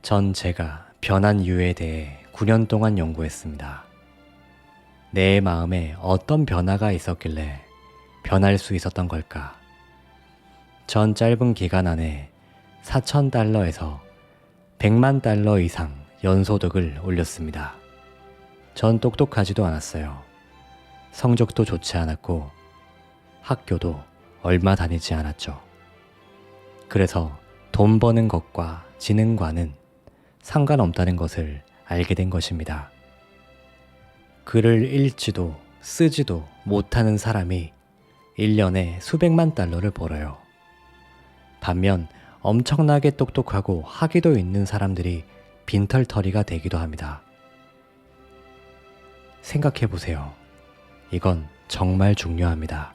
전 제가 변한 이유에 대해 9년 동안 연구했습니다. 내 마음에 어떤 변화가 있었길래 변할 수 있었던 걸까? 전 짧은 기간 안에 4,000달러에서 100만 달러 이상 연소득을 올렸습니다. 전 똑똑하지도 않았어요. 성적도 좋지 않았고 학교도 얼마 다니지 않았죠. 그래서 돈 버는 것과 지능과는 상관없다는 것을 알게 된 것입니다. 글을 읽지도 쓰지도 못하는 사람이 1년에 수백만 달러를 벌어요. 반면 엄청나게 똑똑하고 학위도 있는 사람들이 빈털터리가 되기도 합니다. 생각해 보세요. 이건 정말 중요합니다.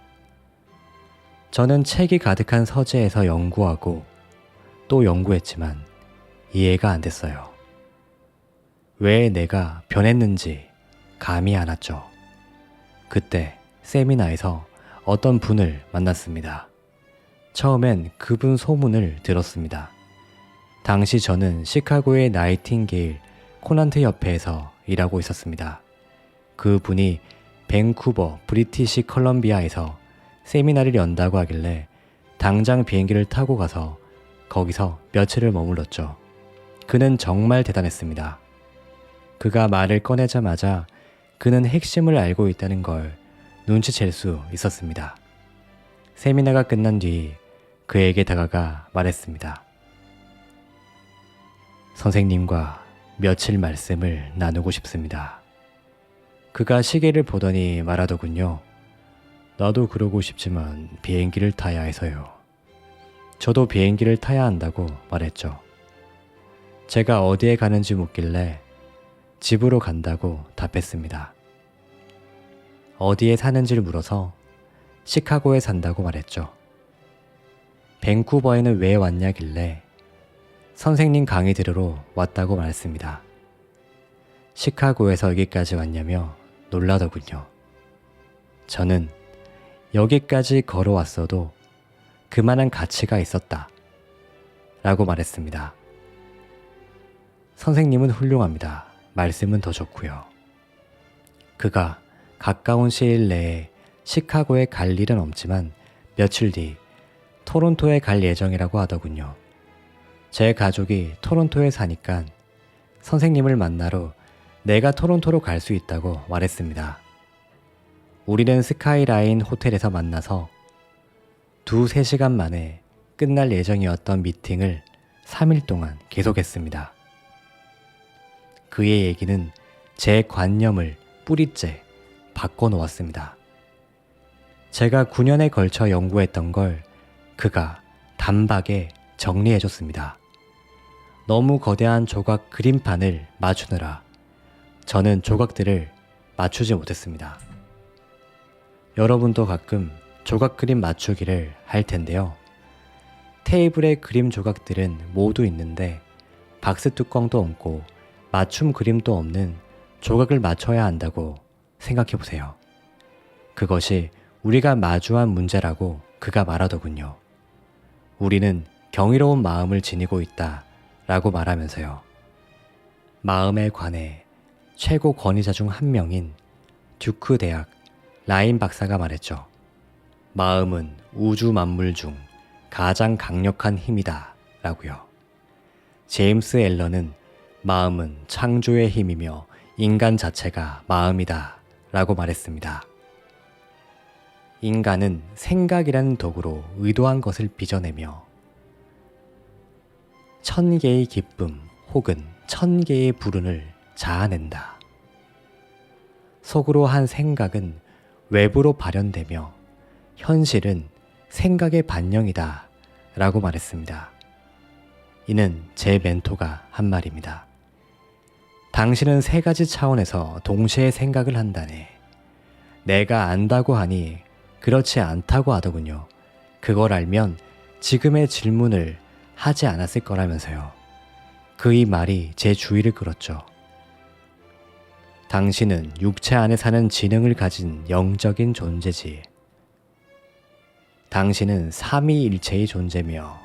저는 책이 가득한 서재에서 연구하고 또 연구했지만 이해가 안 됐어요. 왜 내가 변했는지 감이 안 왔죠. 그때 세미나에서 어떤 분을 만났습니다. 처음엔 그분 소문을 들었습니다. 당시 저는 시카고의 나이팅게일 코난트 협회에서 일하고 있었습니다. 그분이 밴쿠버 브리티시 컬럼비아에서 세미나를 연다고 하길래 당장 비행기를 타고 가서 거기서 며칠을 머물렀죠. 그는 정말 대단했습니다. 그가 말을 꺼내자마자 그는 핵심을 알고 있다는 걸 눈치챌 수 있었습니다. 세미나가 끝난 뒤 그에게 다가가 말했습니다. 선생님과 며칠 말씀을 나누고 싶습니다. 그가 시계를 보더니 말하더군요. 나도 그러고 싶지만 비행기를 타야 해서요. 저도 비행기를 타야 한다고 말했죠. 제가 어디에 가는지 묻길래 집으로 간다고 답했습니다. 어디에 사는지를 물어서 시카고에 산다고 말했죠. 밴쿠버에는 왜 왔냐길래 선생님 강의 들으러 왔다고 말했습니다. 시카고에서 여기까지 왔냐며 놀라더군요. 저는 여기까지 걸어왔어도 그만한 가치가 있었다 라고 말했습니다. 선생님은 훌륭합니다. 말씀은 더 좋고요. 그가 가까운 시일 내에 시카고에 갈 일은 없지만 며칠 뒤 토론토에 갈 예정이라고 하더군요. 제 가족이 토론토에 사니까 선생님을 만나러 내가 토론토로 갈 수 있다고 말했습니다. 우리는 스카이라인 호텔에서 만나서 2-3시간 만에 끝날 예정이었던 미팅을 3일 동안 계속했습니다. 그의 얘기는 제 관념을 뿌리째 바꿔놓았습니다. 제가 9년에 걸쳐 연구했던 걸 그가 단박에 정리해줬습니다. 너무 거대한 조각 그림판을 맞추느라 저는 조각들을 맞추지 못했습니다. 여러분도 가끔 조각 그림 맞추기를 할 텐데요. 테이블에 그림 조각들은 모두 있는데 박스 뚜껑도 없고 맞춤 그림도 없는 조각을 맞춰야 한다고 생각해 보세요. 그것이 우리가 마주한 문제라고 그가 말하더군요. 우리는 경이로운 마음을 지니고 있다 라고 말하면서요. 마음에 관해 최고 권위자 중 한 명인 듀크 대학 라인 박사가 말했죠. 마음은 우주 만물 중 가장 강력한 힘이다 라고요. 제임스 앨런은 마음은 창조의 힘이며 인간 자체가 마음이다 라고 말했습니다. 인간은 생각이라는 도구로 의도한 것을 빚어내며 1000개의 기쁨 혹은 1000개의 불운을 자아낸다. 속으로 한 생각은 외부로 발현되며 현실은 생각의 반영이다 라고 말했습니다. 이는 제 멘토가 한 말입니다. 당신은 3가지 차원에서 동시에 생각을 한다네. 내가 안다고 하니 그렇지 않다고 하더군요. 그걸 알면 지금의 질문을 하지 않았을 거라면서요. 그 이 말이 제 주의를 끌었죠. 당신은 육체 안에 사는 지능을 가진 영적인 존재지. 당신은 삼위일체의 존재며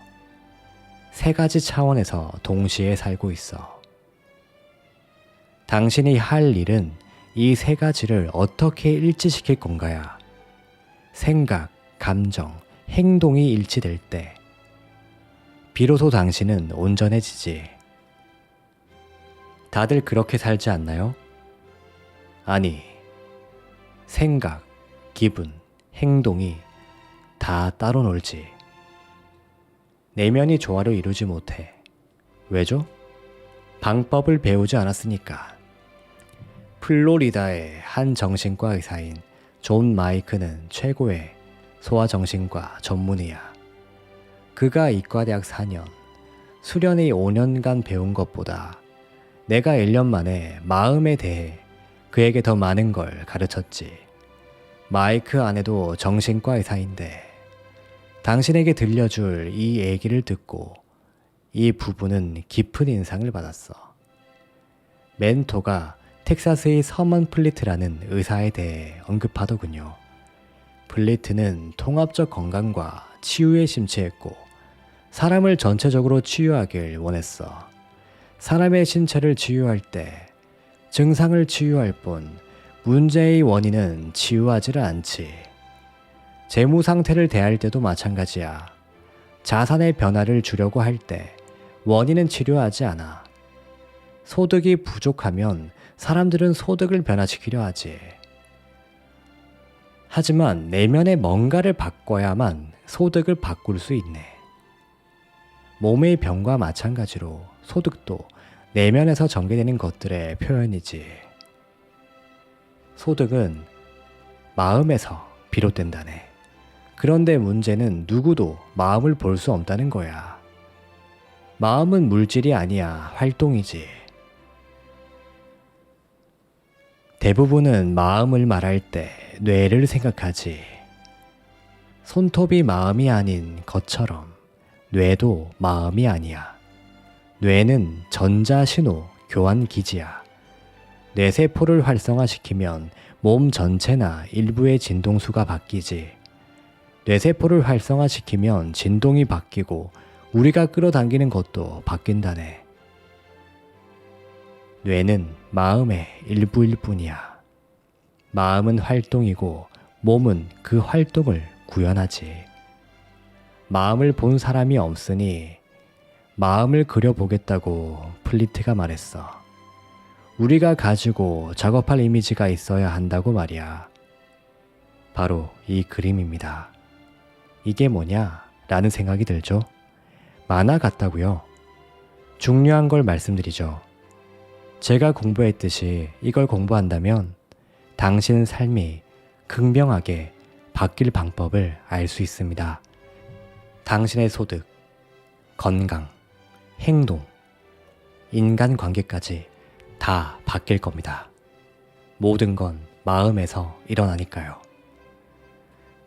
세 가지 차원에서 동시에 살고 있어. 당신이 할 일은 이 세 가지를 어떻게 일치시킬 건가야. 생각, 감정, 행동이 일치될 때 비로소 당신은 온전해지지. 다들 그렇게 살지 않나요? 아니, 생각, 기분, 행동이 다 따로 놀지. 내면이 조화를 이루지 못해. 왜죠? 방법을 배우지 않았으니까. 플로리다의 한 정신과 의사인 존 마이크는 최고의 소아정신과 전문의야. 그가 이과대학 4년, 수련의 5년간 배운 것보다 내가 1년 만에 마음에 대해 그에게 더 많은 걸 가르쳤지. 마이크 아내도 정신과 의사인데 당신에게 들려줄 이 얘기를 듣고 이 부부는 깊은 인상을 받았어. 멘토가 텍사스의 서먼 플리트라는 의사에 대해 언급하더군요. 플리트는 통합적 건강과 치유에 심취했고 사람을 전체적으로 치유하길 원했어. 사람의 신체를 치유할 때 증상을 치유할 뿐 문제의 원인은 치유하지를 않지. 재무 상태를 대할 때도 마찬가지야. 자산의 변화를 주려고 할 때 원인은 치료하지 않아. 소득이 부족하면 사람들은 소득을 변화시키려 하지. 하지만 내면의 뭔가를 바꿔야만 소득을 바꿀 수 있네. 몸의 병과 마찬가지로 소득도 내면에서 전개되는 것들의 표현이지. 소득은 마음에서 비롯된다네. 그런데 문제는 누구도 마음을 볼 수 없다는 거야. 마음은 물질이 아니야, 활동이지. 대부분은 마음을 말할 때 뇌를 생각하지. 손톱이 마음이 아닌 것처럼 뇌도 마음이 아니야. 뇌는 전자신호 교환 기지야. 뇌세포를 활성화시키면 몸 전체나 일부의 진동수가 바뀌지. 뇌세포를 활성화시키면 진동이 바뀌고 우리가 끌어당기는 것도 바뀐다네. 뇌는 마음의 일부일 뿐이야. 마음은 활동이고 몸은 그 활동을 구현하지. 마음을 본 사람이 없으니 마음을 그려보겠다고 플리트가 말했어. 우리가 가지고 작업할 이미지가 있어야 한다고 말이야. 바로 이 그림입니다. 이게 뭐냐? 라는 생각이 들죠? 만화 같다고요? 중요한 걸 말씀드리죠. 제가 공부했듯이 이걸 공부한다면 당신 삶이 극명하게 바뀔 방법을 알 수 있습니다. 당신의 소득, 건강, 행동, 인간관계까지 다 바뀔 겁니다. 모든 건 마음에서 일어나니까요.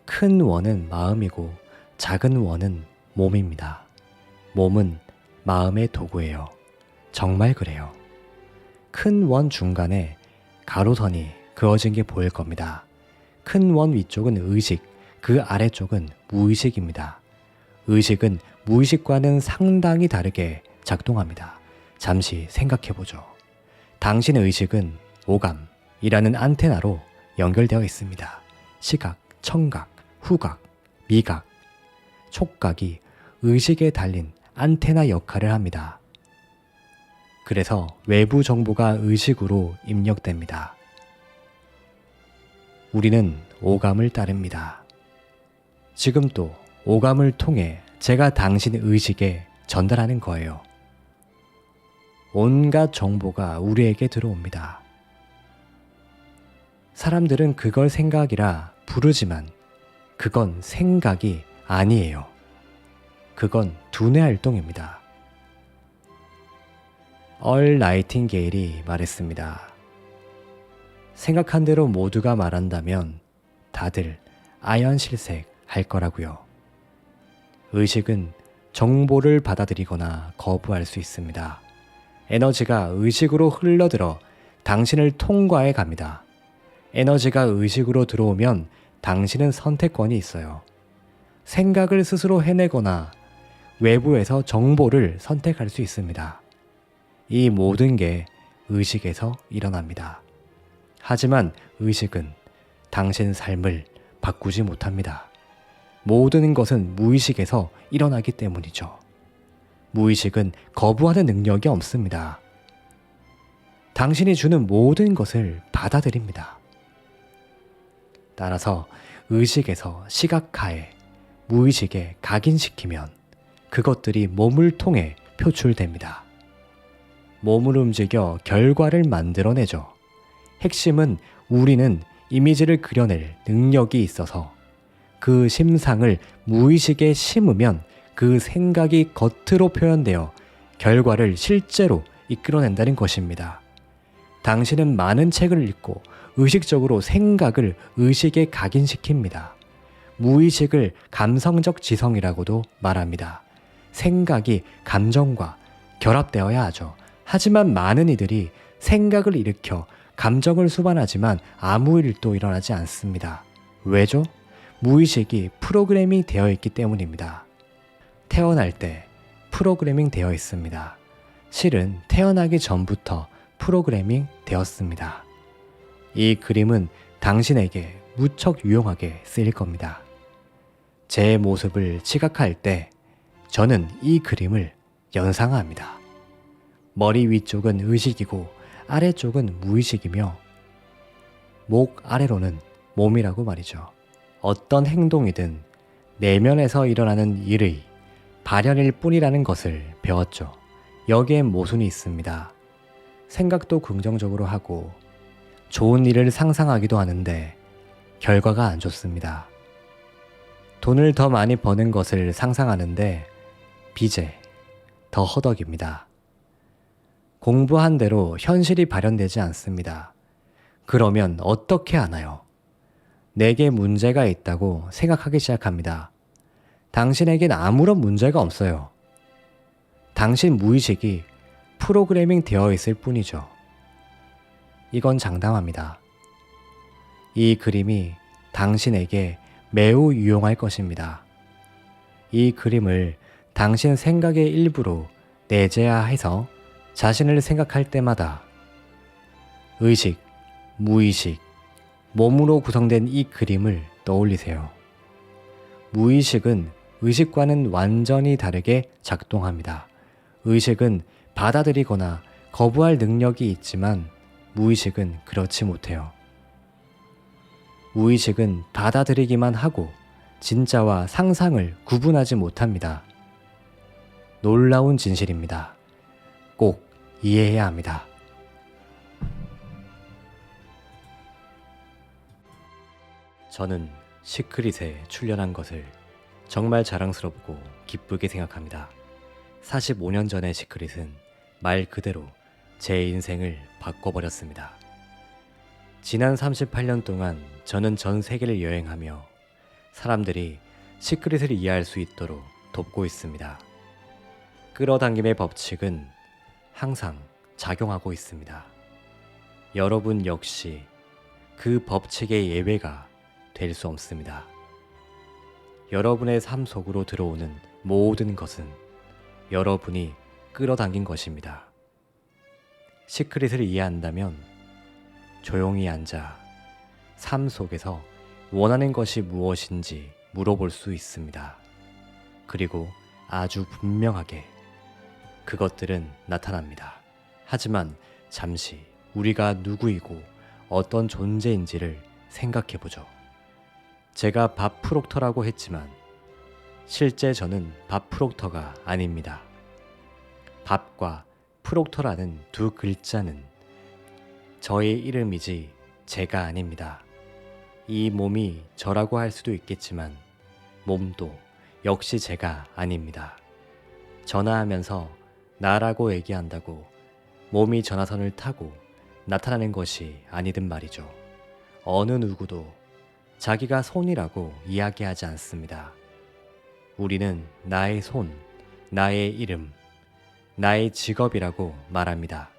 큰 원은 마음이고 작은 원은 몸입니다. 몸은 마음의 도구예요. 정말 그래요. 큰 원 중간에 가로선이 그어진 게 보일 겁니다. 큰 원 위쪽은 의식, 그 아래쪽은 무의식입니다. 의식은 무의식과는 상당히 다르게 작동합니다. 잠시 생각해보죠. 당신의 의식은 오감이라는 안테나로 연결되어 있습니다. 시각, 청각, 후각, 미각, 촉각이 의식에 달린 안테나 역할을 합니다. 그래서 외부 정보가 의식으로 입력됩니다. 우리는 오감을 따릅니다. 지금 또 오감을 통해 제가 당신 의식에 전달하는 거예요. 온갖 정보가 우리에게 들어옵니다. 사람들은 그걸 생각이라 부르지만 그건 생각이 아니에요. 그건 두뇌 활동입니다. 얼 나이팅게일이 말했습니다. 생각한 대로 모두가 말한다면 다들 아연실색 할 거라고요. 의식은 정보를 받아들이거나 거부할 수 있습니다. 에너지가 의식으로 흘러들어 당신을 통과해 갑니다. 에너지가 의식으로 들어오면 당신은 선택권이 있어요. 생각을 스스로 해내거나 외부에서 정보를 선택할 수 있습니다. 이 모든 게 의식에서 일어납니다. 하지만 의식은 당신 삶을 바꾸지 못합니다. 모든 것은 무의식에서 일어나기 때문이죠. 무의식은 거부하는 능력이 없습니다. 당신이 주는 모든 것을 받아들입니다. 따라서 의식에서 시각화해 무의식에 각인시키면 그것들이 몸을 통해 표출됩니다. 몸을 움직여 결과를 만들어내죠. 핵심은 우리는 이미지를 그려낼 능력이 있어서 그 심상을 무의식에 심으면 그 생각이 겉으로 표현되어 결과를 실제로 이끌어낸다는 것입니다. 당신은 많은 책을 읽고 의식적으로 생각을 의식에 각인시킵니다. 무의식을 감성적 지성이라고도 말합니다. 생각이 감정과 결합되어야 하죠. 하지만 많은 이들이 생각을 일으켜 감정을 수반하지만 아무 일도 일어나지 않습니다. 왜죠? 무의식이 프로그래밍 되어 있기 때문입니다. 태어날 때 프로그래밍 되어 있습니다. 실은 태어나기 전부터 프로그래밍 되었습니다. 이 그림은 당신에게 무척 유용하게 쓰일 겁니다. 제 모습을 시각화할 때 저는 이 그림을 연상합니다. 머리 위쪽은 의식이고 아래쪽은 무의식이며 목 아래로는 몸이라고 말이죠. 어떤 행동이든 내면에서 일어나는 일의 발현일 뿐이라는 것을 배웠죠. 여기엔 모순이 있습니다. 생각도 긍정적으로 하고 좋은 일을 상상하기도 하는데 결과가 안 좋습니다. 돈을 더 많이 버는 것을 상상하는데 빚에 더 허덕입니다. 공부한 대로 현실이 발현되지 않습니다. 그러면 어떻게 하나요? 내게 문제가 있다고 생각하기 시작합니다. 당신에겐 아무런 문제가 없어요. 당신 무의식이 프로그래밍 되어 있을 뿐이죠. 이건 장담합니다. 이 그림이 당신에게 매우 유용할 것입니다. 이 그림을 당신 생각의 일부로 내재화해서 자신을 생각할 때마다 의식, 무의식, 몸으로 구성된 이 그림을 떠올리세요. 무의식은 의식과는 완전히 다르게 작동합니다. 의식은 받아들이거나 거부할 능력이 있지만 무의식은 그렇지 못해요. 무의식은 받아들이기만 하고 진짜와 상상을 구분하지 못합니다. 놀라운 진실입니다. 꼭 이해해야 합니다. 저는 시크릿에 출연한 것을 정말 자랑스럽고 기쁘게 생각합니다. 45년 전의 시크릿은 말 그대로 제 인생을 바꿔버렸습니다. 지난 38년 동안 저는 전 세계를 여행하며 사람들이 시크릿을 이해할 수 있도록 돕고 있습니다. 끌어당김의 법칙은 항상 작용하고 있습니다. 여러분 역시 그 법칙의 예외가 될 수 없습니다. 여러분의 삶 속으로 들어오는 모든 것은 여러분이 끌어당긴 것입니다. 시크릿을 이해한다면 조용히 앉아 삶 속에서 원하는 것이 무엇인지 물어볼 수 있습니다. 그리고 아주 분명하게 그것들은 나타납니다. 하지만 잠시 우리가 누구이고 어떤 존재인지를 생각해보죠. 제가 밥 프록터라고 했지만 실제 저는 밥 프록터가 아닙니다. 밥과 프록터라는 두 글자는 저의 이름이지 제가 아닙니다. 이 몸이 저라고 할 수도 있겠지만 몸도 역시 제가 아닙니다. 전화하면서 나라고 얘기한다고 몸이 전화선을 타고 나타나는 것이 아니든 말이죠. 어느 누구도 자기가 손이라고 이야기하지 않습니다. 우리는 나의 손, 나의 이름, 나의 직업이라고 말합니다.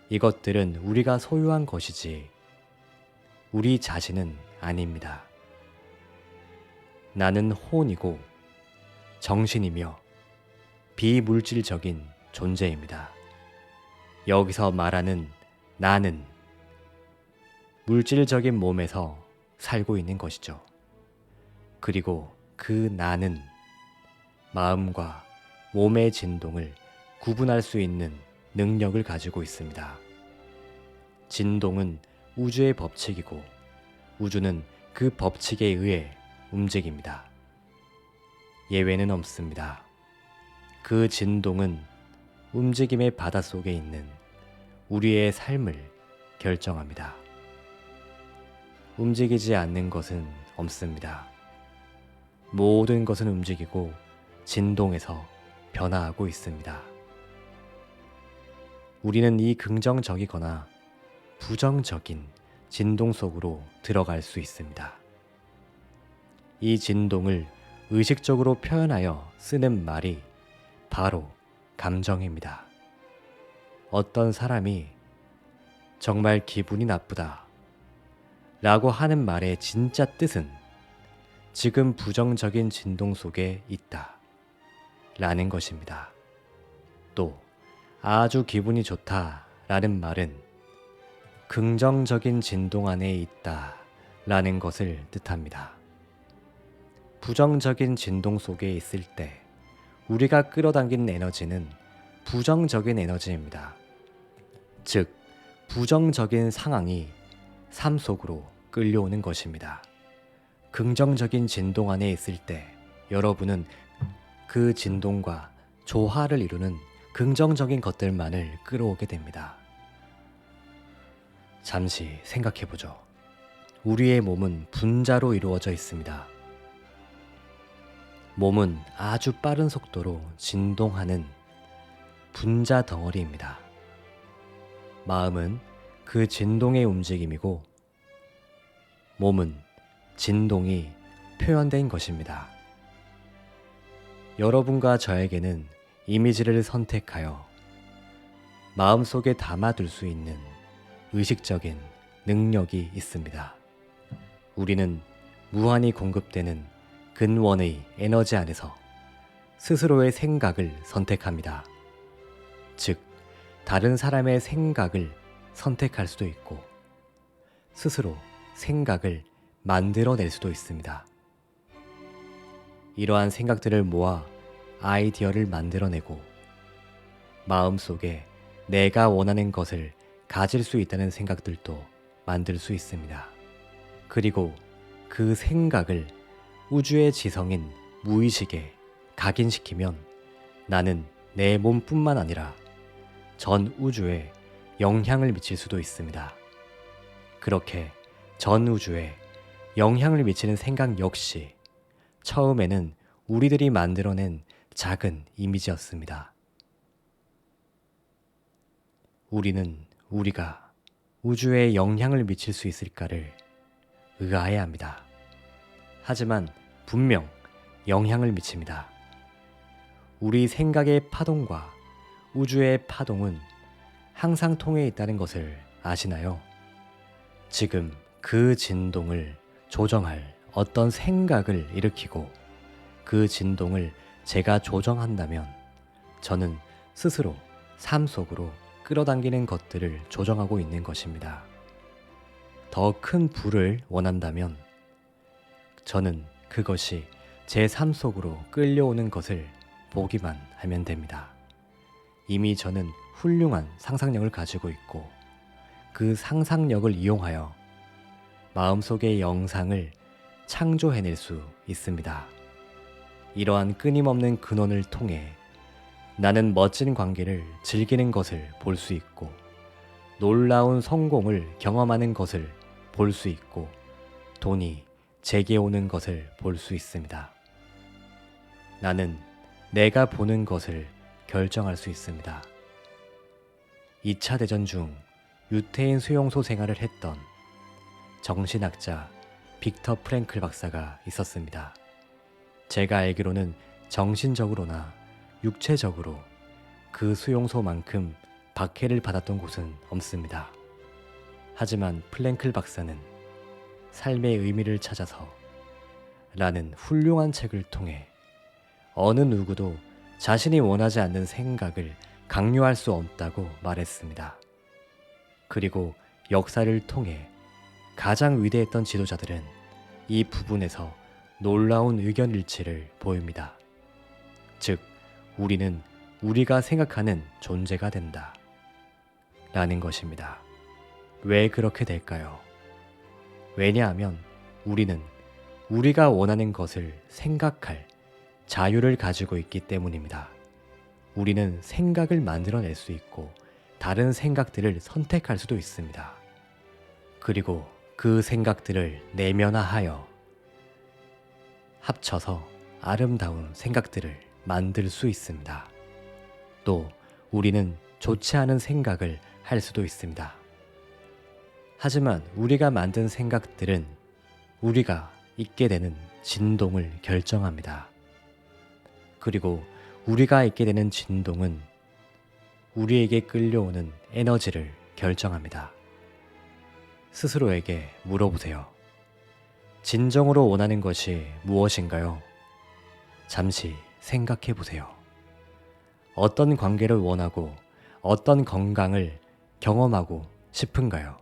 이것들은 우리가 소유한 것이지 우리 자신은 아닙니다. 나는 혼이고 정신이며 비물질적인 존재입니다. 여기서 말하는 나는 물질적인 몸에서 살고 있는 것이죠. 그리고 그 나는 마음과 몸의 진동을 구분할 수 있는 능력을 가지고 있습니다. 진동은 우주의 법칙이고 우주는 그 법칙에 의해 움직입니다. 예외는 없습니다. 그 진동은 움직임의 바닷속에 있는 우리의 삶을 결정합니다. 움직이지 않는 것은 없습니다. 모든 것은 움직이고 진동에서 변화하고 있습니다. 우리는 이 긍정적이거나 부정적인 진동 속으로 들어갈 수 있습니다. 이 진동을 의식적으로 표현하여 쓰는 말이 바로 감정입니다. 어떤 사람이 정말 기분이 나쁘다 라고 하는 말의 진짜 뜻은 지금 부정적인 진동 속에 있다 라는 것입니다. 또 아주 기분이 좋다 라는 말은 긍정적인 진동 안에 있다 라는 것을 뜻합니다. 부정적인 진동 속에 있을 때 우리가 끌어당긴 에너지는 부정적인 에너지입니다. 즉, 부정적인 상황이 삶 속으로 끌려오는 것입니다. 긍정적인 진동 안에 있을 때 여러분은 그 진동과 조화를 이루는 긍정적인 것들만을 끌어오게 됩니다. 잠시 생각해보죠. 우리의 몸은 분자로 이루어져 있습니다. 몸은 아주 빠른 속도로 진동하는 분자 덩어리입니다. 마음은 그 진동의 움직임이고 몸은 진동이 표현된 것입니다. 여러분과 저에게는 이미지를 선택하여 마음속에 담아둘 수 있는 의식적인 능력이 있습니다. 우리는 무한히 공급되는 근원의 에너지 안에서 스스로의 생각을 선택합니다. 즉, 다른 사람의 생각을 선택할 수도 있고 스스로 생각을 만들어낼 수도 있습니다. 이러한 생각들을 모아 아이디어를 만들어내고 마음속에 내가 원하는 것을 가질 수 있다는 생각들도 만들 수 있습니다. 그리고 그 생각을 우주의 지성인 무의식에 각인시키면 나는 내 몸뿐만 아니라 전 우주에 영향을 미칠 수도 있습니다. 그렇게 전 우주에 영향을 미치는 생각 역시 처음에는 우리들이 만들어낸 작은 이미지였습니다. 우리는 우리가 우주에 영향을 미칠 수 있을까를 의아해 합니다. 하지만 분명 영향을 미칩니다. 우리 생각의 파동과 우주의 파동은 항상 통해 있다는 것을 아시나요? 지금 그 진동을 조정할 어떤 생각을 일으키고 그 진동을 제가 조정한다면 저는 스스로 삶 속으로 끌어당기는 것들을 조정하고 있는 것입니다. 더 큰 부를 원한다면 저는 그것이 제 삶 속으로 끌려오는 것을 보기만 하면 됩니다. 이미 저는 훌륭한 상상력을 가지고 있고 그 상상력을 이용하여 마음속의 영상을 창조해낼 수 있습니다. 이러한 끊임없는 근원을 통해 나는 멋진 관계를 즐기는 것을 볼 수 있고 놀라운 성공을 경험하는 것을 볼 수 있고 돈이 제게 오는 것을 볼 수 있습니다. 나는 내가 보는 것을 결정할 수 있습니다. 2차 대전 중 유태인 수용소 생활을 했던 정신학자 빅터 프랭클 박사가 있었습니다. 제가 알기로는 정신적으로나 육체적으로 그 수용소만큼 박해를 받았던 곳은 없습니다. 하지만 프랭클 박사는 삶의 의미를 찾아서 라는 훌륭한 책을 통해 어느 누구도 자신이 원하지 않는 생각을 강요할 수 없다고 말했습니다. 그리고 역사를 통해 가장 위대했던 지도자들은 이 부분에서 놀라운 의견 일치를 보입니다. 즉, 우리는 우리가 생각하는 존재가 된다. 라는 것입니다. 왜 그렇게 될까요? 왜냐하면 우리는 우리가 원하는 것을 생각할 자유를 가지고 있기 때문입니다. 우리는 생각을 만들어낼 수 있고 다른 생각들을 선택할 수도 있습니다. 그리고 그 생각들을 내면화하여 합쳐서 아름다운 생각들을 만들 수 있습니다. 또 우리는 좋지 않은 생각을 할 수도 있습니다. 하지만 우리가 만든 생각들은 우리가 있게 되는 진동을 결정합니다. 그리고 우리가 있게 되는 진동은 우리에게 끌려오는 에너지를 결정합니다. 스스로에게 물어보세요. 진정으로 원하는 것이 무엇인가요? 잠시 생각해 보세요. 어떤 관계를 원하고 어떤 건강을 경험하고 싶은가요?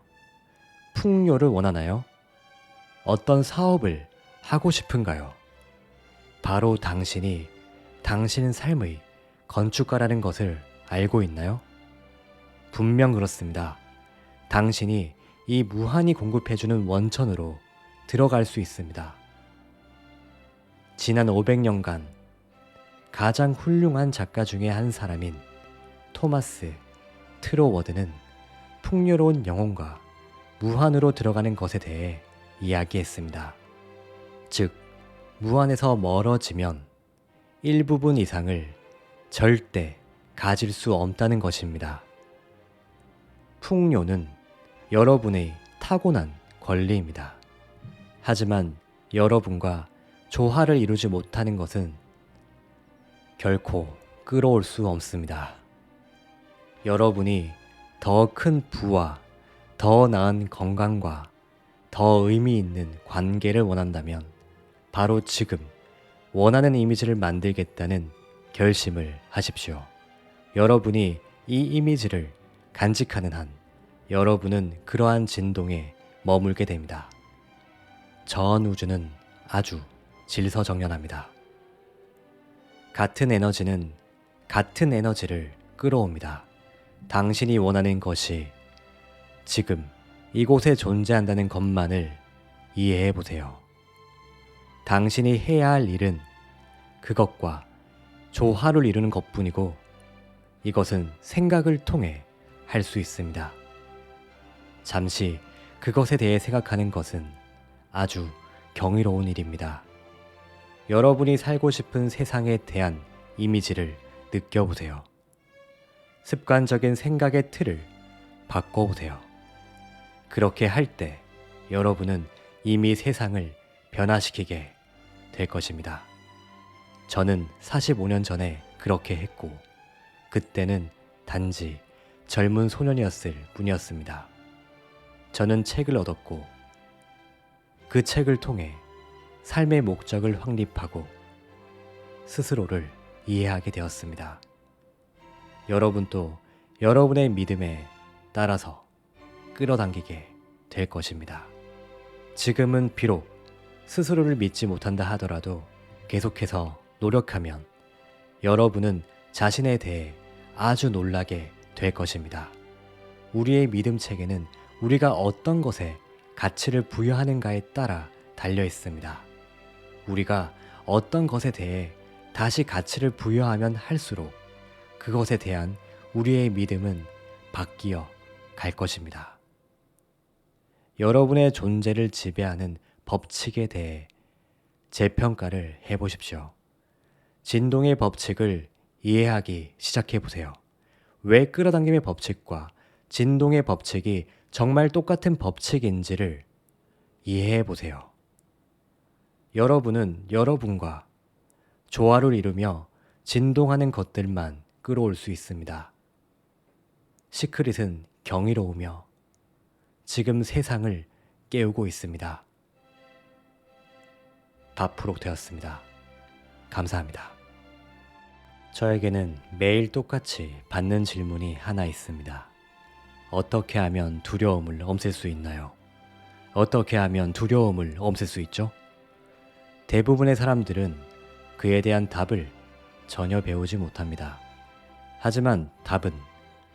풍요를 원하나요? 어떤 사업을 하고 싶은가요? 바로 당신이 당신 삶의 건축가라는 것을 알고 있나요? 분명 그렇습니다. 당신이 이 무한히 공급해주는 원천으로 들어갈 수 있습니다. 지난 500년간 가장 훌륭한 작가 중에 한 사람인 토마스 트로워드는 풍요로운 영혼과 무한으로 들어가는 것에 대해 이야기했습니다. 즉, 무한에서 멀어지면 일부분 이상을 절대 가질 수 없다는 것입니다. 풍요는 여러분의 타고난 권리입니다. 하지만 여러분과 조화를 이루지 못하는 것은 결코 끌어올 수 없습니다. 여러분이 더 큰 부와 더 나은 건강과 더 의미 있는 관계를 원한다면 바로 지금 원하는 이미지를 만들겠다는 결심을 하십시오. 여러분이 이 이미지를 간직하는 한 여러분은 그러한 진동에 머물게 됩니다. 전 우주는 아주 질서정연합니다. 같은 에너지는 같은 에너지를 끌어옵니다. 당신이 원하는 것이 지금 이곳에 존재한다는 것만을 이해해 보세요. 당신이 해야 할 일은 그것과 조화를 이루는 것뿐이고 이것은 생각을 통해 할 수 있습니다. 잠시 그것에 대해 생각하는 것은 아주 경이로운 일입니다. 여러분이 살고 싶은 세상에 대한 이미지를 느껴보세요. 습관적인 생각의 틀을 바꿔보세요. 그렇게 할 때 여러분은 이미 세상을 변화시키게 될 것입니다. 저는 45년 전에 그렇게 했고 그때는 단지 젊은 소년이었을 뿐이었습니다. 저는 책을 얻었고 그 책을 통해 삶의 목적을 확립하고 스스로를 이해하게 되었습니다. 여러분도 여러분의 믿음에 따라서 끌어당기게 될 것입니다. 지금은 비록 스스로를 믿지 못한다 하더라도 계속해서 노력하면 여러분은 자신에 대해 아주 놀라게 될 것입니다. 우리의 믿음 체계는 우리가 어떤 것에 가치를 부여하는가에 따라 달려 있습니다. 우리가 어떤 것에 대해 다시 가치를 부여하면 할수록 그것에 대한 우리의 믿음은 바뀌어 갈 것입니다. 여러분의 존재를 지배하는 법칙에 대해 재평가를 해보십시오. 진동의 법칙을 이해하기 시작해보세요. 왜 끌어당김의 법칙과 진동의 법칙이 정말 똑같은 법칙인지를 이해해보세요. 여러분은 여러분과 조화를 이루며 진동하는 것들만 끌어올 수 있습니다. 시크릿은 경이로우며 지금 세상을 깨우고 있습니다. 밥프록 되었습니다. 감사합니다. 저에게는 매일 똑같이 받는 질문이 하나 있습니다. 어떻게 하면 두려움을 없앨 수 있나요? 어떻게 하면 두려움을 없앨 수 있죠? 대부분의 사람들은 그에 대한 답을 전혀 배우지 못합니다. 하지만 답은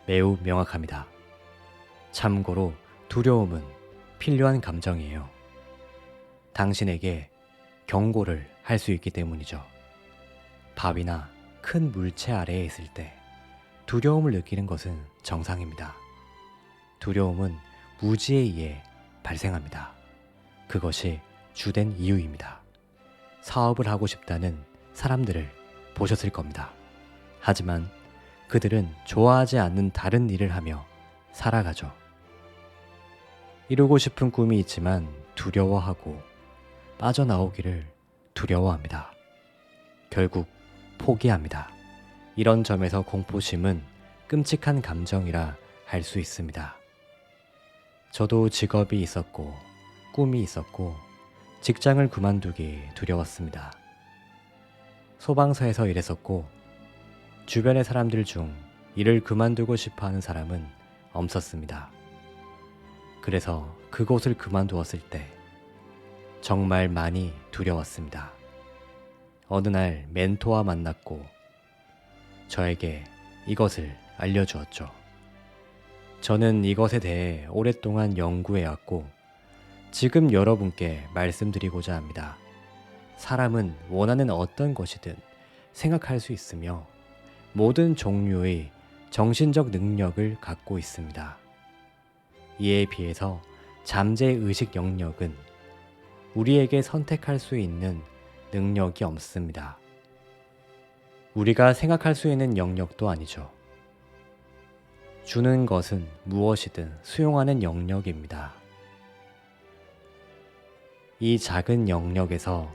매우 명확합니다. 참고로 두려움은 필요한 감정이에요. 당신에게 경고를 할 수 있기 때문이죠. 바위나 큰 물체 아래에 있을 때 두려움을 느끼는 것은 정상입니다. 두려움은 무지에 의해 발생합니다. 그것이 주된 이유입니다. 사업을 하고 싶다는 사람들을 보셨을 겁니다. 하지만 그들은 좋아하지 않는 다른 일을 하며 살아가죠. 이루고 싶은 꿈이 있지만 두려워하고 빠져나오기를 두려워합니다. 결국 포기합니다. 이런 점에서 공포심은 끔찍한 감정이라 할 수 있습니다. 저도 직업이 있었고 꿈이 있었고 직장을 그만두기 두려웠습니다. 소방서에서 일했었고 주변의 사람들 중 일을 그만두고 싶어 하는 사람은 없었습니다. 그래서 그곳을 그만두었을 때 정말 많이 두려웠습니다. 어느 날 멘토와 만났고 저에게 이것을 알려주었죠. 저는 이것에 대해 오랫동안 연구해왔고 지금 여러분께 말씀드리고자 합니다. 사람은 원하는 어떤 것이든 생각할 수 있으며 모든 종류의 정신적 능력을 갖고 있습니다. 이에 비해서 잠재의식 영역은 우리에게 선택할 수 있는 능력이 없습니다. 우리가 생각할 수 있는 영역도 아니죠. 주는 것은 무엇이든 수용하는 영역입니다. 이 작은 영역에서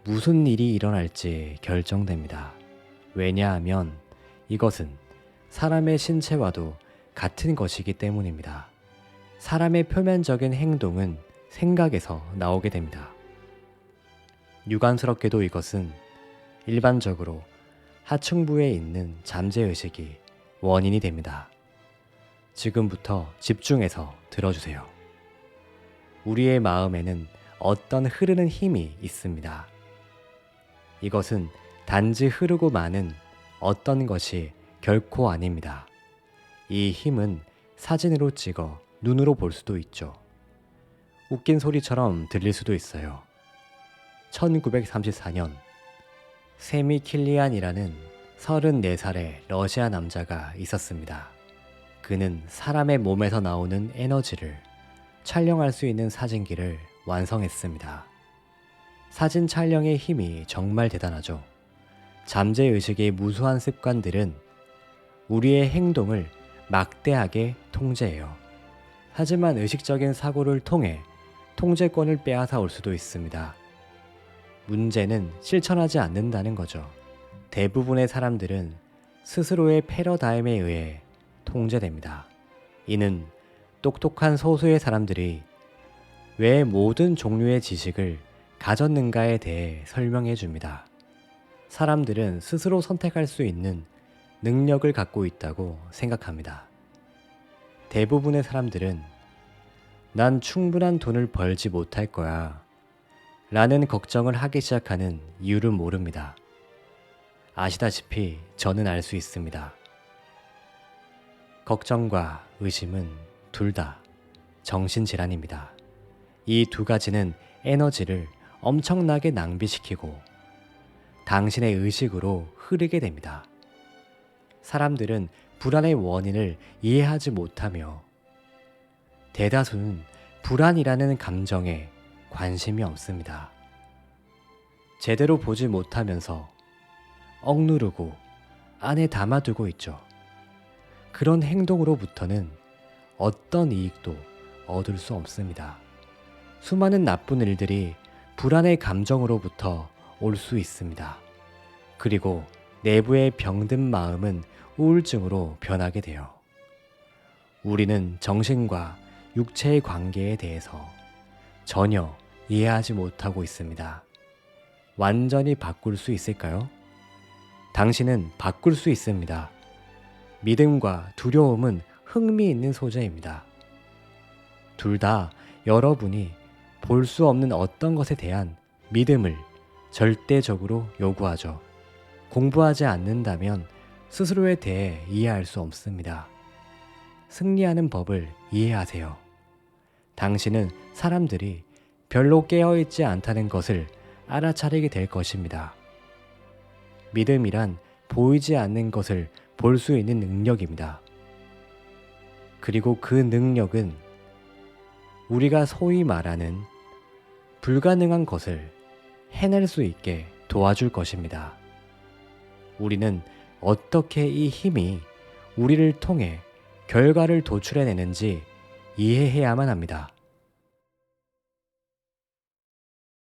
무슨 일이 일어날지 결정됩니다. 왜냐하면 이것은 사람의 신체와도 같은 것이기 때문입니다. 사람의 표면적인 행동은 생각에서 나오게 됩니다. 유관스럽게도 이것은 일반적으로 하층부에 있는 잠재의식이 원인이 됩니다. 지금부터 집중해서 들어주세요. 우리의 마음에는 어떤 흐르는 힘이 있습니다. 이것은 단지 흐르고 마는 어떤 것이 결코 아닙니다. 이 힘은 사진으로 찍어 눈으로 볼 수도 있죠. 웃긴 소리처럼 들릴 수도 있어요. 1934년 세미 킬리안이라는 34살의 러시아 남자가 있었습니다. 그는 사람의 몸에서 나오는 에너지를 촬영할 수 있는 사진기를 완성했습니다. 사진 촬영의 힘이 정말 대단하죠. 잠재의식의 무수한 습관들은 우리의 행동을 막대하게 통제해요. 하지만 의식적인 사고를 통해 통제권을 빼앗아 올 수도 있습니다. 문제는 실천하지 않는다는 거죠. 대부분의 사람들은 스스로의 패러다임에 의해 통제됩니다. 이는 똑똑한 소수의 사람들이 왜 모든 종류의 지식을 가졌는가에 대해 설명해 줍니다. 사람들은 스스로 선택할 수 있는 능력을 갖고 있다고 생각합니다. 대부분의 사람들은 난 충분한 돈을 벌지 못할 거야 라는 걱정을 하기 시작하는 이유를 모릅니다. 아시다시피 저는 알 수 있습니다. 걱정과 의심은 둘 다 정신질환입니다. 이 두 가지는 에너지를 엄청나게 낭비시키고 당신의 의식으로 흐르게 됩니다. 사람들은 불안의 원인을 이해하지 못하며 대다수는 불안이라는 감정에 관심이 없습니다. 제대로 보지 못하면서 억누르고 안에 담아두고 있죠. 그런 행동으로부터는 어떤 이익도 얻을 수 없습니다. 수많은 나쁜 일들이 불안의 감정으로부터 올 수 있습니다. 그리고 내부의 병든 마음은 우울증으로 변하게 돼요. 우리는 정신과 육체의 관계에 대해서 전혀 이해하지 못하고 있습니다. 완전히 바꿀 수 있을까요? 당신은 바꿀 수 있습니다. 믿음과 두려움은 흥미있는 소재입니다. 둘 다 여러분이 볼 수 없는 어떤 것에 대한 믿음을 절대적으로 요구하죠. 공부하지 않는다면 스스로에 대해 이해할 수 없습니다. 승리하는 법을 이해하세요. 당신은 사람들이 별로 깨어있지 않다는 것을 알아차리게 될 것입니다. 믿음이란 보이지 않는 것을 볼 수 있는 능력입니다. 그리고 그 능력은 우리가 소위 말하는 불가능한 것을 해낼 수 있게 도와줄 것입니다. 우리는 어떻게 이 힘이 우리를 통해 결과를 도출해내는지 이해해야만 합니다.